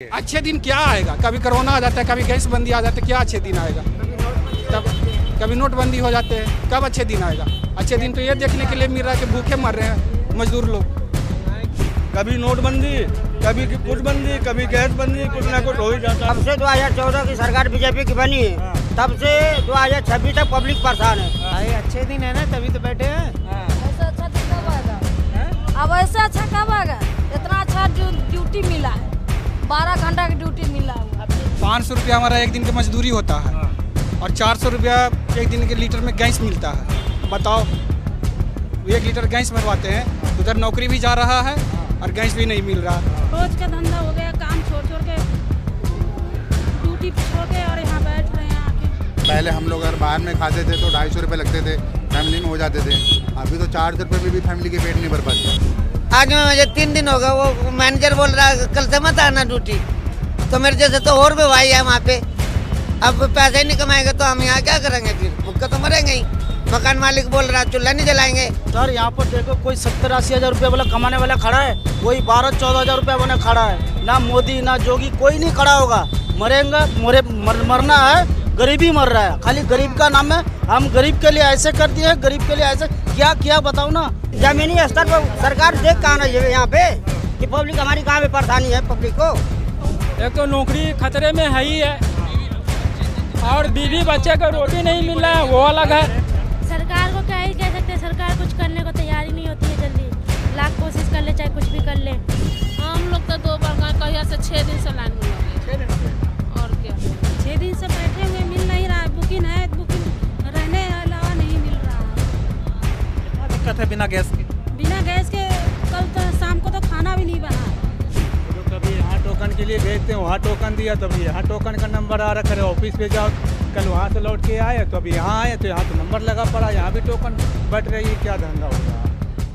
अच्छे दिन क्या आएगा? कभी कोरोना आ जाता है, कभी गैस बंदी आ जाता है, क्या अच्छे दिन आएगा? तब कभी नोटबंदी हो जाते हैं, कब अच्छे दिन आएगा? अच्छे दिन तो ये देखने के लिए मिल रहा है कि भूखे मर रहे हैं मजदूर लोग। कभी नोटबंदी, कभी कुछ बंदी, कभी गैस बंदी, कुछ ना कुछ हो ही जाता है। तब से 2014 की सरकार बीजेपी की बनी है, तब से 2026 तक पब्लिक परेशान है। भाई अच्छे दिन है ना, तभी तो बैठे हैं। ऐसा अच्छा दिन कब आएगा? अब ऐसा अच्छा कब आएगा? इतना अच्छा ड्यूटी मिला है, 12 घंटा की ड्यूटी मिला हुआ। 500 रुपया हमारा एक दिन की मजदूरी होता है और 400 रुपया एक दिन के लीटर में गैस मिलता है। बताओ, 1 लीटर गैस भरवाते हैं, उधर नौकरी भी जा रहा है और गैस भी नहीं मिल रहा। रोज का धंधा हो गया, काम छोड़ के ड्यूटी छोड़ के और यहाँ बैठ रहे हैं आके। पहले हम लोग अगर बाहर में खाते थे तो 250 रुपये लगते थे, फैमिली में हो जाते थे। अभी तो 400 रुपये में भी फैमिली के पेट नहीं भर पाते। आज में मुझे 3 दिन हो गए, वो मैनेजर बोल रहा है कल से मत आना ड्यूटी। तो मेरे जैसे तो और भी भाई है वहाँ पे। अब पैसे नहीं कमाएंगे तो हम यहाँ क्या करेंगे? फिर भूखे तो मरेंगे ही। मकान मालिक बोल रहा है चूल्हा नहीं जलाएंगे। सर यहाँ पर देखो, कोई 70-80 हज़ार रुपये वाला कमाने वाला खड़ा है, कोई 12-14 हज़ार रुपये वाला खड़ा है। ना मोदी ना जोगी, कोई नहीं खड़ा होगा। मरेंगे, मरना है। गरीबी मर रहा है, खाली गरीब का नाम है। हम गरीब के लिए ऐसे कर दिए, गरीब के लिए ऐसे क्या किया बताओ ना। जमीनी स्तर पर सरकार देख कहाँ रही है यहाँ पे कि पब्लिक हमारी कहाँ पे परेशानी है पब्लिक को। एक तो नौकरी खतरे में है ही है, और बीवी बच्चे को रोटी नहीं मिल रहा है, वो अलग है। सरकार को क्या ही कह सकते हैं, सरकार कुछ करने को तैयार ही नहीं होती है। जल्दी लाख कोशिश कर ले, चाहे कुछ भी कर ले। हम लोग तो 2 बार कहिया से 6 दिन से लाइन में लगे। और क्या 6 दिन से बैठे हुए, मिल नहीं रहा है। बुकिंग है, बुकिंग रहने अलावा नहीं मिल रहा है। दिक्कत है बिना गैस के। बिना गैस के कल तो शाम को तो खाना भी नहीं बना। तो कभी यहाँ टोकन के लिए भेजते हैं, वहाँ टोकन दिया, तभी यहाँ टोकन का नंबर आ रखा है। ऑफिस पे जाओ, कल वहाँ से लौट के आए तो अभी यहाँ आए तो यहाँ तो नंबर लगा पड़ा, यहाँ भी टोकन बैठ रही है। क्या धंधा होगा?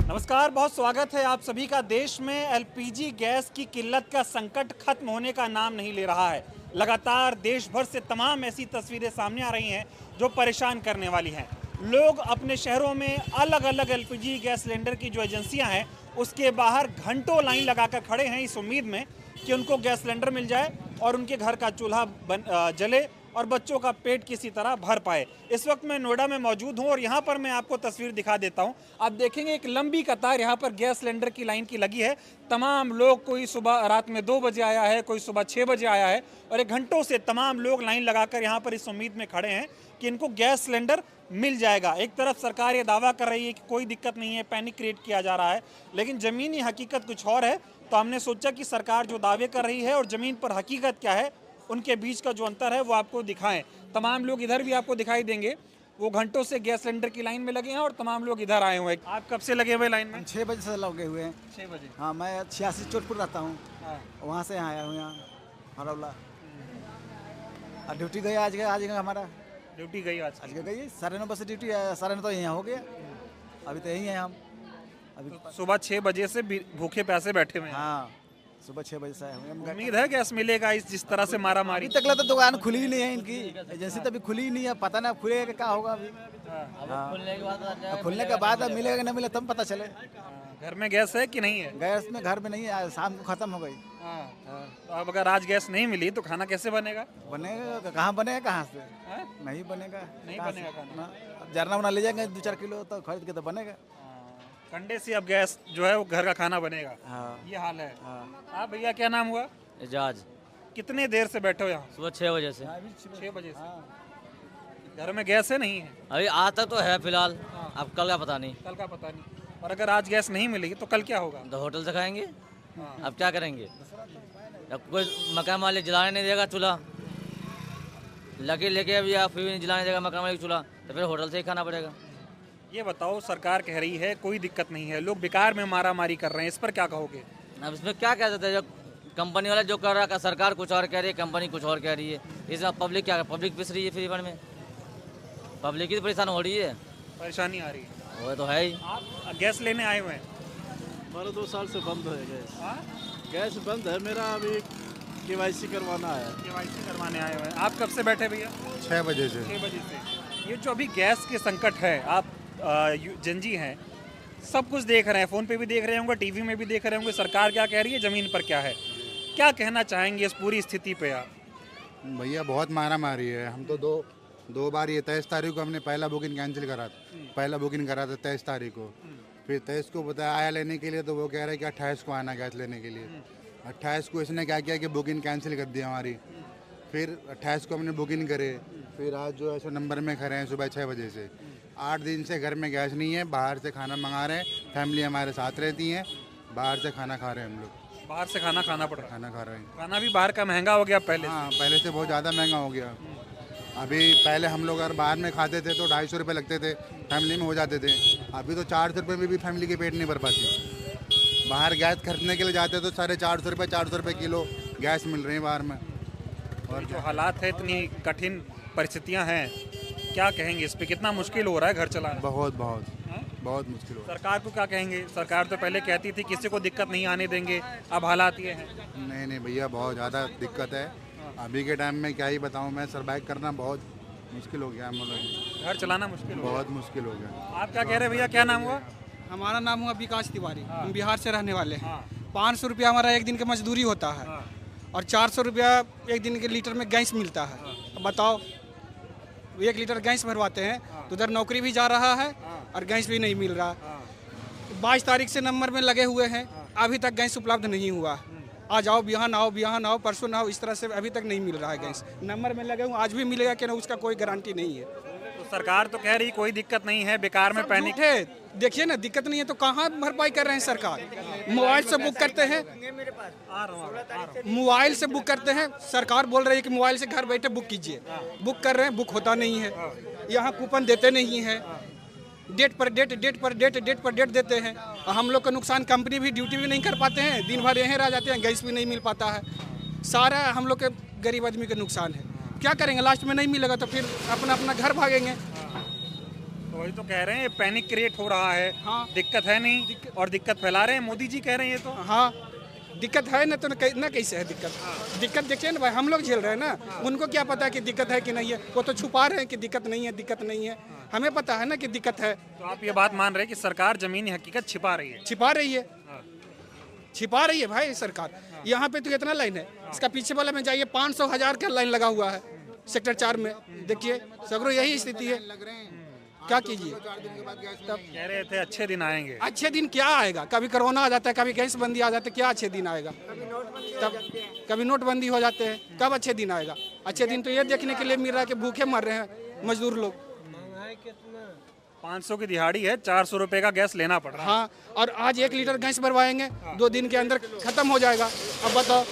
नमस्कार, बहुत स्वागत है आप सभी का। देश में एलपीजी गैस की किल्लत का संकट खत्म होने का नाम नहीं ले रहा है। लगातार देश भर से तमाम ऐसी तस्वीरें सामने आ रही हैं जो परेशान करने वाली हैं। लोग अपने शहरों में अलग अलग एलपीजी गैस सिलेंडर की जो एजेंसियां हैं उसके बाहर घंटों लाइन लगाकर खड़े हैं इस उम्मीद में कि उनको गैस सिलेंडर मिल जाए और उनके घर का चूल्हा जले और बच्चों का पेट किसी तरह भर पाए। इस वक्त मैं नोएडा में मौजूद हूं और यहां पर मैं आपको तस्वीर दिखा देता हूं। आप देखेंगे एक लंबी कतार यहां पर गैस सिलेंडर की लाइन की लगी है। तमाम लोग, कोई सुबह रात में 2 बजे आया है, कोई सुबह 6 बजे आया है, और एक घंटों से तमाम लोग लाइन लगाकर यहां पर इस उम्मीद में खड़े हैं कि इनको गैस सिलेंडर मिल जाएगा। एक तरफ सरकार ये दावा कर रही है कि कोई दिक्कत नहीं है, पैनिक क्रिएट किया जा रहा है, लेकिन ज़मीनी हकीकत कुछ और है। तो हमने सोचा कि सरकार जो दावे कर रही है और ज़मीन पर हकीकत क्या है, उनके बीच का जो अंतर है वो आपको दिखाएं। तमाम लोग इधर भी आपको दिखाई देंगे, वो घंटों से गैस सिलेंडर की लाइन में लगे हैं और तमाम लोग इधर आए हुए हैं। आप कब से लगे हुए लाइन में? 6 बजे से लगे हुए हैं। 6 बजे। हाँ, मैं 86 चोटपुर रहता हूँ। वहाँ से यहाँ आया हूँ, यहाँ हरौला। ड्यूटी गई आज हमारा ड्यूटी गई आज गई 9:30 बजे ड्यूटी है। 9:30 तो यहाँ हो गया, अभी तो यहीं हैं हम। अभी तो सुबह 6 बजे से भूखे प्यासे बैठे हुए हैं। हाँ, सुबह 6 बजे से आए हैं। उम्मीद है गैस मिलेगा? इस जिस तरह से मारा मारी अभी तक तो दुकान खुली ही नहीं है, इनकी एजेंसी तो अभी खुली ही नहीं है। पता नहीं खुलेगा क्या होगा अभी। खुलने के बाद मिलेगा कि नहीं मिलेगा तब पता चले। घर में गैस है कि नहीं है? गैस में घर में नहीं है, शाम को खत्म हो गई। तो अब अगर आज गैस नहीं मिली तो खाना कैसे बनेगा? बनेगा कहाँ, बनेगा कहाँ से? नहीं बनेगा, नहीं बनेगा खाना। अब जरना बना ले जाएंगे 2-4 किलो तो खरीद के तो बनेगा। ठंडे से अब गैस जो है वो घर का खाना बनेगा। ये हाल है। हाँ भैया, क्या नाम हुआ? एजाज। कितने देर से बैठे हो यहाँ? सुबह 6 बजे से। 6 बजे से। घर में गैस है नहीं है? अभी आज तक तो है फिलहाल, अब कल का पता नहीं। कल का पता नहीं। और अगर आज गैस नहीं मिलेगी तो कल क्या होगा? तो होटल से खाएंगे। अब क्या करेंगे? अब कोई मकान मालिक जलाने नहीं देगा चूल्हा, लगे लेके अभी आप फिर नहीं जलाने देगा मकान मालिक चूल्हा, तो फिर होटल से ही खाना पड़ेगा। ये बताओ, सरकार कह रही है कोई दिक्कत नहीं है, लोग बेकार में मारा मारी कर रहे हैं, इस पर क्या कहोगे? अब इसमें क्या कह सकते हैं? जो कंपनी वाला जो कर रहा है, सरकार कुछ और कह रही है, कंपनी कुछ और कह रही है। इसमें पब्लिक क्या, पब्लिक पिस रही है फ्री फंड में, पब्लिक ही तो परेशान हो रही है। परेशानी आ रही है, वो तो है ही। आप गैस लेने आए हुए हैं? हमारा 2 साल से बंद है गैस। गैस बंद है मेरा, अभी KYC करवाना है। KYC करवाने आए हुए हैं। आप कब से बैठे भैया? 6 बजे से। 6 बजे से। ये जो अभी गैस के संकट है, आप जनजी हैं, सब कुछ देख रहे हैं, फ़ोन पे भी देख रहे होंगे, टीवी में भी देख रहे होंगे, सरकार क्या कह रही है, ज़मीन पर क्या है। क्या कहना चाहेंगे इस पूरी स्थिति पे आप? भैया बहुत मारा मारी है। हम तो दो बार ये 23 तारीख को हमने पहला बुकिंग कैंसिल करा था। पहला बुकिंग करा था 23 तारीख को, फिर 23 को बताया आया लेने के लिए, तो वो कह रहे कि 28 को आना गैस लेने के लिए। 28 को इसने क्या किया कि बुकिंग कैंसिल कर दी हमारी। फिर 28 को हमने बुकिंग करे, फिर आज जो ऐसे नंबर में खड़े हैं सुबह 6 बजे से। 8 दिन से घर में गैस नहीं है, बाहर से खाना मंगा रहे हैं। फैमिली हमारे साथ रहती है, बाहर से खाना खा रहे हैं हम लोग। बाहर से खाना खाना पड़ रहा है? खाना खा रहे हैं। खाना भी बाहर का महंगा हो गया पहले से। हाँ, पहले से बहुत ज़्यादा महंगा हो गया। अभी पहले हम लोग अगर बाहर में खाते थे तो 250 रुपये लगते थे, फैमिली में हो जाते थे। अभी तो 400 रुपये में भी फैमिली के पेट नहीं भर पाती। बाहर गैस खरीदने के लिए जाते तो 450 रुपये किलो गैस मिल रही है बाहर में। और जो हालात है, इतनी कठिन परिस्थितियां हैं, क्या कहेंगे इस पे? कितना मुश्किल हो रहा है घर चलाना? बहुत मुश्किल हो रहा है। सरकार को क्या कहेंगे? सरकार तो पहले कहती थी किसी को दिक्कत नहीं आने देंगे, अब हालात ये हैं। नहीं भैया, बहुत ज़्यादा दिक्कत है। अभी के टाइम में क्या ही बताऊँ मैं, सर्वाइव करना बहुत मुश्किल हो गया। हम लोग घर चलाना मुश्किल हो बहुत मुश्किल हो गया। आप क्या कह रहे हैं भैया, क्या नाम हुआ? हमारा नाम हुआ विकास तिवारी। हम बिहार से रहने वाले हैं। 500 रुपया हमारा एक दिन का मजदूरी होता है और 400 रुपया एक दिन के लीटर में गैस मिलता है। अब बताओ, 1 लीटर गैस भरवाते हैं तो उधर नौकरी भी जा रहा है और गैस भी नहीं मिल रहा। 22 तारीख से नंबर में लगे हुए हैं, अभी तक गैस उपलब्ध नहीं हुआ। आज आओ, बिहान आओ, परसों ना आओ, इस तरह से अभी तक नहीं मिल रहा है गैस। नंबर में लगे हुए, आज भी मिलेगा कि ना, उसका कोई गारंटी नहीं है। तो सरकार तो कह रही कोई दिक्कत नहीं है, बेकार में पैनिक है। देखिए ना, दिक्कत नहीं है तो कहाँ भरपाई कर रहे हैं सरकार? मोबाइल से बुक करते हैं, मोबाइल से बुक करते हैं। सरकार बोल रही है कि मोबाइल से घर बैठे बुक कीजिए। बुक कर रहे हैं, बुक होता नहीं है। यहाँ कूपन देते नहीं है, डेट पर डेट देते हैं। और हम लोग का नुकसान, कंपनी भी ड्यूटी भी नहीं कर पाते हैं, दिन भर यहीं रह जाते हैं, गैस भी नहीं मिल पाता है। सारा हम लोग के गरीब आदमी का नुकसान है। क्या करेंगे? लास्ट में नहीं मिलेगा तो फिर अपना घर भागेंगे। तो वही तो कह रहे हैं, पैनिक क्रिएट हो रहा है। दिक्कत है नहीं और दिक्कत फैला रहे हैं, मोदी जी कह रहे हैं ये तो। हाँ, दिक्कत है ना, तो ना कैसे है दिक्कत? दिक्कत देखिए ना भाई, हम लोग झेल रहे हैं ना, उनको क्या पता है कि दिक्कत है कि नहीं है? वो तो छुपा रहे हैं कि दिक्कत नहीं है। हमें पता है ना कि दिक्कत है। तो आप ये बात मान रहे हैं कि सरकार जमीनी हकीकत छिपा रही है भाई सरकार। यहाँ पे तो इतना लाइन है, इसका पीछे वाला में जाइए, 500,000 का लाइन लगा हुआ है सेक्टर 4 में। देखिए सगरो यही स्थिति है, क्या कीजिए? तब कह रहे थे अच्छे दिन आएंगे। अच्छे दिन क्या आएगा? कभी कोरोना आ जाता है, कभी गैस बंदी आ जाता है, क्या अच्छे दिन आएगा? तब कभी नोटबंदी हो जाते हैं, कब अच्छे दिन आएगा? अच्छे दिन तो ये देखने के लिए मिल रहा है कि भूखे मर रहे हैं मजदूर लोग। 500 की दिहाड़ी है, 400 रुपए का गैस लेना पड़ रहा है। हाँ, और आज 1 लीटर गैस भरवाएंगे, 2 दिन के अंदर खत्म हो जाएगा। अब बताओ।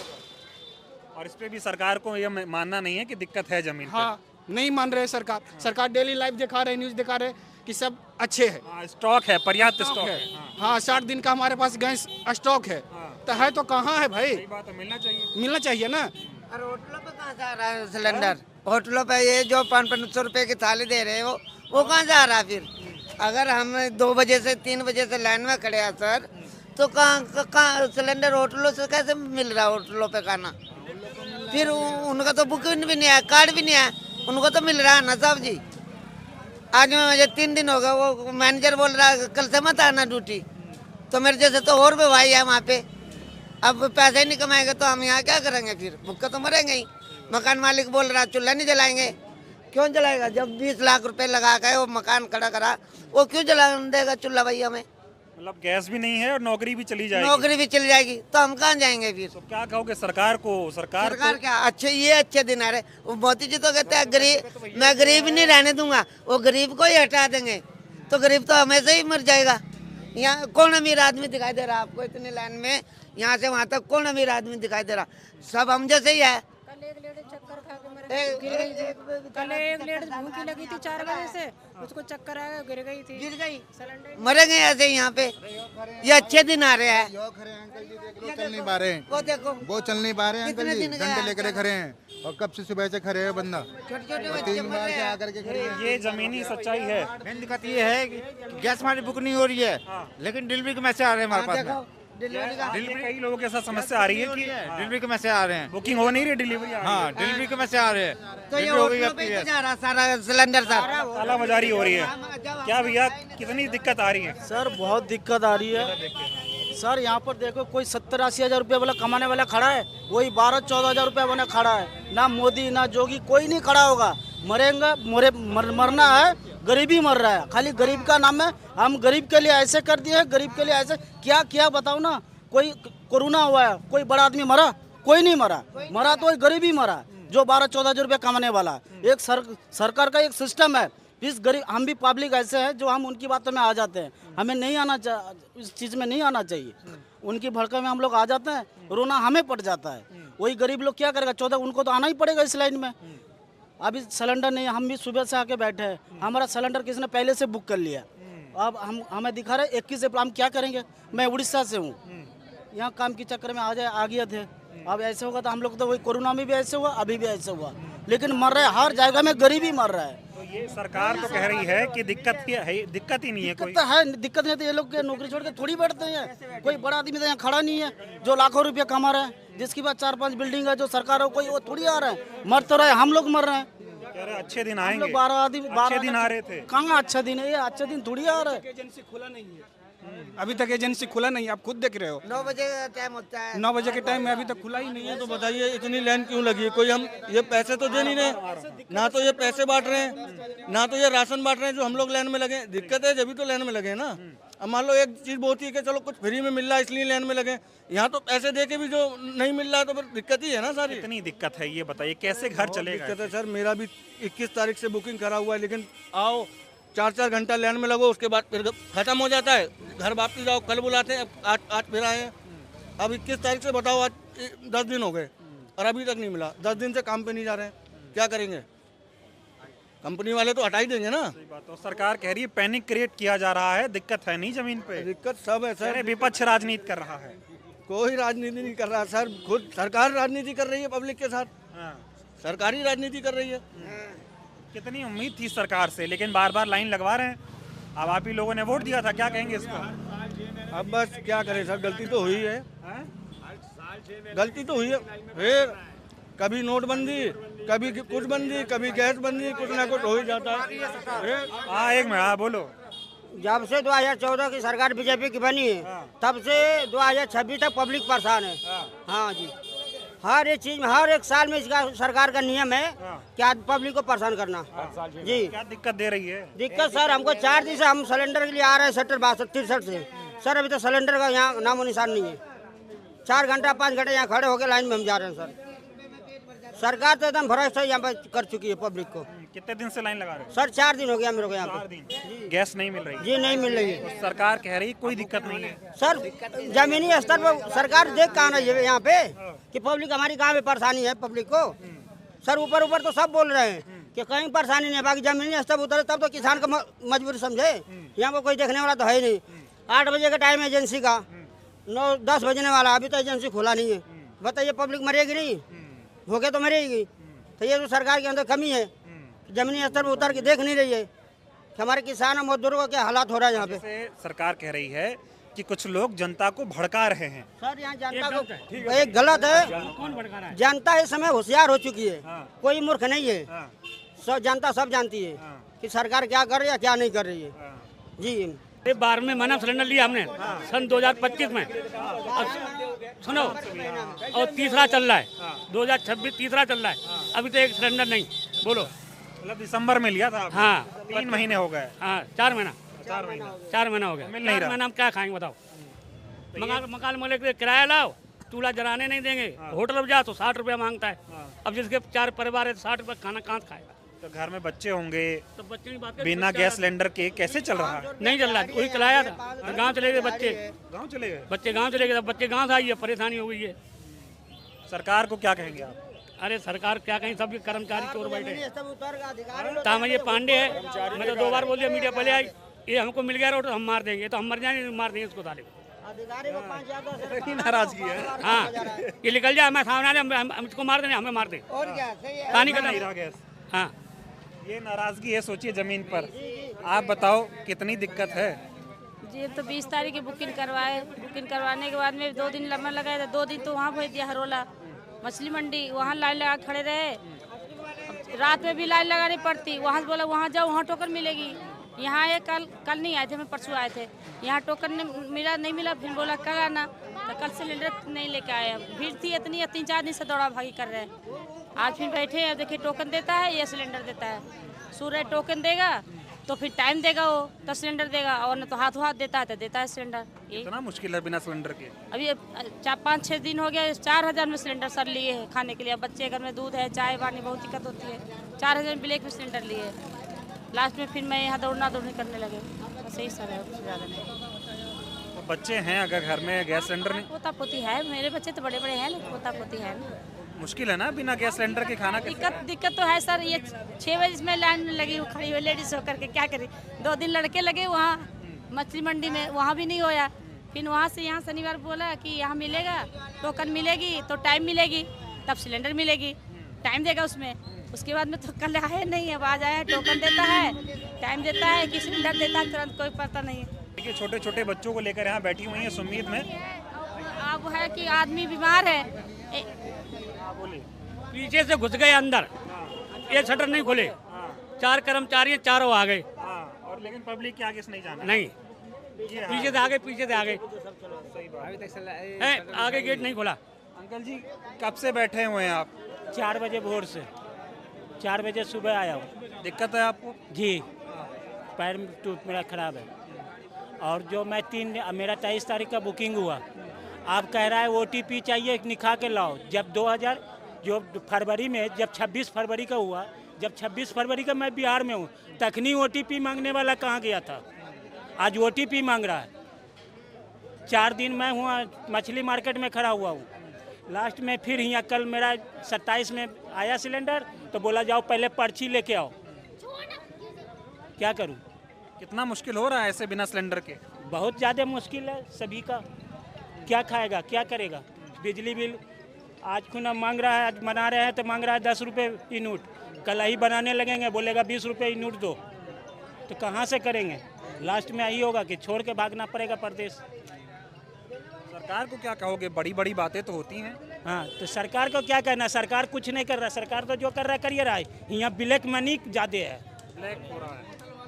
और इस पे भी सरकार को ये मानना नहीं है कि दिक्कत है जमीन। हाँ, नहीं मान रहे सरकार डेली लाइव दिखा रहे, न्यूज दिखा रहे कि सब अच्छे है। स्टॉक है, पर्याप्त स्टॉक है। हाँ, 60 दिन का हमारे पास गैस स्टॉक है। तो है तो कहाँ है भाई? बात है, मिलना चाहिए ना। और होटलों पे कहाँ से आ रहा है सिलेंडर? होटलों पे ये जो 500 रुपए की थाली दे रहे हो, वो कहाँ से आ रहा है? फिर अगर हम 2 बजे से 3 बजे से लाइन में खड़े हैं सर, तो कहाँ सिलेंडर होटलों से कैसे मिल रहा है? होटलों पे खाना फिर उनका तो बुकिंग भी नहीं है, कार्ड भी नहीं है, उनको तो मिल रहा है ना साहब जी। आज मुझे 3 दिन हो गए, वो मैनेजर बोल रहा है कल से मत आना ड्यूटी। तो मेरे जैसे तो और भी भाई है वहाँ पे। अब पैसे नहीं कमाएंगे तो हम यहाँ क्या करेंगे? फिर भूख तो मरेंगे ही। मकान मालिक बोल रहा चूल्हा नहीं जलाएंगे। क्यों जलाएगा? जब 20 लाख रुपए लगा के वो मकान खड़ा करा, वो क्यों जला देगा चूल्हा भैया में? मतलब गैस भी नहीं है और नौकरी भी चली जाएगी। नौकरी भी चली जाएगी तो हम कहाँ जाएंगे फिर? तो क्या कहोगे सरकार को? सरकार क्या अच्छे दिन आ रहे। वो मोदी जी तो कहते हैं गरीब, मैं गरीब नहीं रहने दूंगा, वो गरीब को ही हटा देंगे। तो गरीब तो हमेशा ही मर जाएगा। यहाँ कौन अमीर आदमी दिखाई दे रहा है आपको? इतनी लाइन में यहाँ से वहाँ तक कौन अमीर आदमी दिखाई दे रहा? सब हम जैसे ही है। कल एक लेडीज भूखी लगी थी 4 बजे से, उसको चक्कर आया, गिर गई, मरेंगे ऐसे यहाँ पे। ये अच्छे दिन आ रहे हैं। चल नहीं पा रहे हैं, वो देखो वो चल नहीं पा रहे हैं अंकल जी, डंडे लेकर खड़े हैं और कब से सुबह से खड़े हैं बंदा, 3 बार से आकर के खड़े हैं। ये जमीनी सच्चाई है। मेन दिक्कत ये है कि गैस हमारी बुक नहीं हो रही है, लेकिन डिलीवरी के मैसेज आ रहे हैं हमारे पास। डिलीवरी कई लोगों के साथ समस्या आ रही है कि डिलीवरी के मैसेज आ रहे हैं, बुकिंग हो नहीं रही, डिलीवरी। हाँ, डिलीवरी के मैसेज आ रहे हैं। तो ये होटलों पे ही जा रहा सारा सिलेंडर साहब, तालाबाजारी हो रही है। क्या भैया कितनी दिक्कत आ रही है? सर बहुत दिक्कत आ रही है। सर यहाँ पर देखो कोई 70-80 हज़ार रुपये वाला कमाने वाला खड़ा है, वही 12-14 हज़ार रुपये वाला खड़ा है। ना मोदी ना जोगी कोई नहीं खड़ा होगा। मरेंगे मरना है, गरीबी मर रहा है, खाली गरीब का नाम है। हम गरीब के लिए ऐसे कर दिए हैं, गरीब के लिए ऐसे क्या किया बताओ ना। कोई कोरोना हुआ है, कोई बड़ा आदमी मरा? कोई नहीं मरा। मरा तो गरीबी मरा जो 12-14 हज़ार रुपये कमाने वाला। एक सरकार का एक सिस्टम है। इस गरीब हम भी पब्लिक ऐसे हैं जो हम उनकी बातों में आ जाते हैं। हमें नहीं आना इस चीज़ में नहीं आना चाहिए। उनकी भड़का में हम लोग आ जाते हैं, रोना हमें पड़ जाता है। वही गरीब लोग क्या करेगा? 14 उनको तो आना ही पड़ेगा इस लाइन में। अभी सिलेंडर नहीं, हम भी सुबह से आके बैठे हैं। हमारा सिलेंडर किसी ने पहले से बुक कर लिया। अब हमें दिखा रहे 21 अप्रैल, हम क्या करेंगे? मैं उड़ीसा से हूँ, यहाँ काम के चक्कर में आ गए थे। अब ऐसे होगा तो हम लोग तो वही कोरोना में भी ऐसे हुआ, अभी भी ऐसे हुआ, लेकिन मर रहे हर जगह में, गरीबी मर रहा है। तो ये सरकार तो कह रही है कि दिक्कत ही नहीं है। कोई दिक्कत नहीं तो ये लोग नौकरी छोड़ के थोड़ी बैठते हैं। कोई बड़ा आदमी तो यहाँ खड़ा नहीं है जो लाखों रुपया कमा रहा है, जिसकी बात 4-5 बिल्डिंग है जो सरकार हो, कोई वो थोड़ी आ रहा है। मर तो रहे, हम लोग मर रहे हैं। अच्छे दिन आएंगे, 12 दिन आ रहे थे। कहाँ अच्छा दिन है? ये अच्छा दिन थोड़ी आ रहा है। एजेंसी खुला नहीं है, अभी तक एजेंसी खुला नहीं है। आप खुद देख रहे हो 9 बजे का टाइम होता है। 9 बजे के टाइम में अभी तक खुला ही नहीं है। तो बताइए इतनी लाइन क्यों लगी है? कोई हम ये पैसे तो दे नहीं रहे, ना तो ये पैसे बांट रहे हैं, ना तो ये राशन बांट रहे हैं जो हम लोग लाइन में लगे। दिक्कत है जब भी तो लाइन में लगे ना। अब मान लो एक चीज़ बहुत ही कि चलो कुछ फ्री में मिल रहा है इसलिए लाइन में लगे, यहाँ तो पैसे दे के भी जो नहीं मिल रहा है तो फिर दिक्कत ही है ना सारी। इतनी दिक्कत है, ये बताइए कैसे घर चलेगा? दिक्कत है सर, मेरा भी 21 तारीख से बुकिंग करा हुआ है, लेकिन आओ 4-4 घंटा लाइन में लगो, उसके बाद फिर खत्म हो जाता है, घर वापस जाओ, कल बुलाते हैं। आज फिर आए हैं। अब 21 तारीख से बताओ, आज 10 दिन हो गए और अभी तक नहीं मिला। 10 दिन से काम पे नहीं जा रहे हैं, क्या करेंगे? कंपनी वाले तो हटा ही देंगे ना। सही बात। तो सरकार कह रही है पैनिक क्रिएट किया जा रहा है, दिक्कत है नहीं जमीन पे। दिक्कत सब है सर, विपक्ष राजनीति कर रहा है। कोई राजनीति नहीं कर रहा सर, खुद सरकार राजनीति कर रही है पब्लिक के साथ। सरकारी राजनीति कर रही है। कितनी उम्मीद थी सरकार से, लेकिन बार बार लाइन लगवा रहे हैं। अब आप ही लोगों ने वोट दिया था, क्या कहेंगे इस पर? अब बस क्या करें सर, गलती तो हुई है, गलती तो हुई है। फिर कभी नोटबंदी, कभी कुछ बंदी, कभी गैस बंदी, कुछ ना कुछ हो ही जाता है। हाँ एक मिनट, हाँ बोलो। जब से 2014 की सरकार बीजेपी की बनी है तब से 2026 तक पब्लिक परेशान है। हाँ जी, हर एक चीज में, हर एक साल में इसका सरकार का नियम है कि आज पब्लिक को परेशान करना। जी, क्या दिक्कत दे रही है? दिक्कत सर हमको 4 दिन से हम सिलेंडर के लिए आ रहे हैं सेक्टर 62-63 से। सर अभी तो सिलेंडर का यहाँ नामो निशान नहीं है। 4 घंटा 5 घंटे यहाँ खड़े होकर लाइन में हम जा रहे हैं। सर सरकार तो एकदम भरोसा से यहाँ पर कर चुकी है पब्लिक को। कितने दिन से लाइन लगा रहे हो? सर 4 दिन हो गया मेरे को यहाँ पे। गैस नहीं मिल रही? जी नहीं मिल रही है। तो सरकार कह रही कोई दिक्कत नहीं है। सर जमीनी स्तर पर सरकार देख कहाँ रही है यहाँ पे कि पब्लिक हमारी कहाँ पे परेशानी है पब्लिक को। सर ऊपर तो सब बोल रहे हैं कि कहीं परेशानी नहीं है, बाकी जमीनी स्तर उतरे तब तो किसान का मजबूरी समझे। यहाँ पर कोई देखने वाला तो है ही नहीं। 8 बजे का टाइम है एजेंसी का, 9-10 बजने वाला, अभी तो एजेंसी खुला नहीं है। बताइए पब्लिक मरेगी नहीं? भूखे तो मरेगी। तो ये तो सरकार के अंदर कमी है, जमीनी स्तर पर उतर के देख नहीं रही है कि हमारे किसान और मजदूरों का क्या हालात हो रहा है यहाँ पे। सरकार कह रही है कि कुछ लोग जनता को भड़का रहे हैं। सर यहाँ जनता को एक गलत है। कौन भड़का रहा है? जनता इस समय होशियार हो चुकी है, कोई मूर्ख नहीं है। सब जनता सब जानती है कि सरकार क्या कर रही है क्या नहीं कर रही है। जी 12 में महीना सिलेंडर लिया हमने सन 2025 में, सुनो, और तीसरा चल रहा है, 2026 तीसरा चल रहा है, अभी तो एक सिलेंडर नहीं। बोलो, मतलब दिसंबर में लिया था? हाँ 3 महीने हो गए। हाँ 4 महीना 4 महीना हो गया। मिल नहीं रहा। महीना हम क्या खाएंगे बताओ? मकान मालिक के किराया लाओ, चूल्हा जलाने नहीं देंगे। होटल में जाओ तो 60 रुपया मांगता है। अब जिसके 4 परिवार है 60 रुपया खाना कहाँ खाएगा? तो घर में बच्चे होंगे, तो बच्चे की बात बिना गैस सिलेंडर के कैसे चल रहा है? नहीं चल रहा, वही चलाया था। गाँव चले गए बच्चे, गाँव चले गए बच्चे गाँव चले गए, बच्चे गाँव से आई है, परेशानी हो गई है। सरकार को क्या कहेंगे आप? अरे सरकार क्या कहीं, सब कर्मचारी चोर बैठे। तामय पांडे है, मैं तो 2 बार बोल दिया, मीडिया पहले आई, ये हमको मिल गया रोड हम मार देंगे, तो हम मर जाएंगे, मार देंगे इसको ताले को। नाराजगी है। हाँ ये निकल जाए, मैं सामने हम इसको मार देंगे, हमें मार दें, पानी का नहीं रहा गैस। हाँ ये नाराजगी है, सोचिए जमीन पर। आप बताओ कितनी दिक्कत है? जी तो 20 तारीख की बुकिंग करवाए, बुकिंग करवाने के बाद में 2 दिन लंबा लगाया था। 2 दिन तो वहाँ भेज दिया हरोला मछली मंडी, वहाँ लाइन लगा खड़े रहे। रात में भी लाइन लगानी पड़ती, वहाँ से बोला वहाँ जाओ वहाँ टोकन मिलेगी, यहाँ आए कल नहीं आए थे, मैं परसों आए थे। यहाँ टोकन नहीं मिला, फिर बोला कल आना, तो कल सिलेंडर नहीं लेके आए। भीड़ थी इतनी, 3-4 दिन से दौड़ा भागी कर रहे हैं। आज फिर बैठे हैं, देखिए टोकन देता है या सिलेंडर देता है। सूर्य टोकन देगा तो फिर टाइम देगा वो, तो सिलेंडर देगा, और न तो हाथों हाथ देता है तो देता है सिलेंडर। इतना मुश्किल है बिना सिलेंडर के। अभी 5-6 दिन हो गया, 4000 में सिलेंडर सर लिए है खाने के लिए। अब बच्चे घर में दूध है, चाय पानी बहुत दिक्कत होती है। 4000 में ब्लैक में सिलेंडर लिए। लास्ट में फिर मैं यहाँ दौड़नी करने लगे। बस यही सर है, उससे ज़्यादा नहीं। तो बच्चे हैं अगर घर में गैस सिलेंडर नहीं, पोता पोती है, मेरे बच्चे तो बड़े बड़े हैं, लेकिन पोता पोती है ना। मुश्किल है ना बिना गैस सिलेंडर के खाना। दिक्कत तो है सर। ये 6 बजे में लाइन में लगी हुई खड़ी हुई लेडीज होकर के क्या करी। 2 दिन लड़के लगे वहाँ मछली मंडी में, वहाँ भी नहीं होया। फिर वहाँ से यहाँ शनिवार बोला कि यहाँ मिलेगा, टोकन मिलेगी तो टाइम मिलेगी, तब सिलेंडर मिलेगी, टाइम देगा उसमें। उसके बाद में तो कल आए नहीं, अब आज आया, टोकन देता है, टाइम देता है कि सिलेंडर देता है, तुरंत कोई पता नहीं है। देखिए छोटे छोटे बच्चों को लेकर यहाँ बैठी हुई है सुम्मीद में। अब है कि आदमी बीमार है, पीछे से घुस गए अंदर, ये शटर नहीं खुले, 4 कर्मचारी चारों आ गए। और लेकिन पब्लिक के आगे से नहीं जाना। नहीं, पीछे से आ गए, आगे गेट नहीं खुला। अंकल जी कब से बैठे हुए हैं आप? 4 बजे भोर से, 4 बजे सुबह आया हूँ। दिक्कत है आपको? जी, पैर में टूट मेरा खराब है। और जो मैं मेरा 23 तारीख का बुकिंग हुआ, आप कह रहा है OTP चाहिए, निकाह के लाओ। जब 2000 जो फरवरी में, जब 26 फरवरी का हुआ, जब 26 फरवरी का मैं बिहार में हूँ, तखनी OTP मांगने वाला कहाँ गया था? आज OTP मांग रहा है। 4 दिन मैं हुआ मछली मार्केट में खड़ा हुआ हूँ। लास्ट में फिर यहाँ कल मेरा 27 में आया सिलेंडर, तो बोला जाओ पहले पर्ची लेके आओ। क्या करूँ? कितना मुश्किल हो रहा है ऐसे बिना सिलेंडर के? बहुत ज़्यादा मुश्किल है सभी का। क्या खाएगा, क्या करेगा? बिजली बिल आज खुना मांग रहा है, आज बना रहे हैं तो मांग रहा है 10 रुपये यूनिट, कल ही बनाने लगेंगे बोलेगा 20 रुपये यूनिट दो, तो कहाँ से करेंगे? लास्ट में यही होगा कि छोड़ के भागना पड़ेगा प्रदेश। सरकार को क्या कहोगे? बड़ी बड़ी बातें तो होती हैं। हाँ, तो सरकार को क्या कहना? सरकार कुछ नहीं कर रहा। सरकार तो जो कर रहा है करिए रहा है। यहाँ ब्लैक मनी ज़्यादा है, ब्लैक हो रहा है,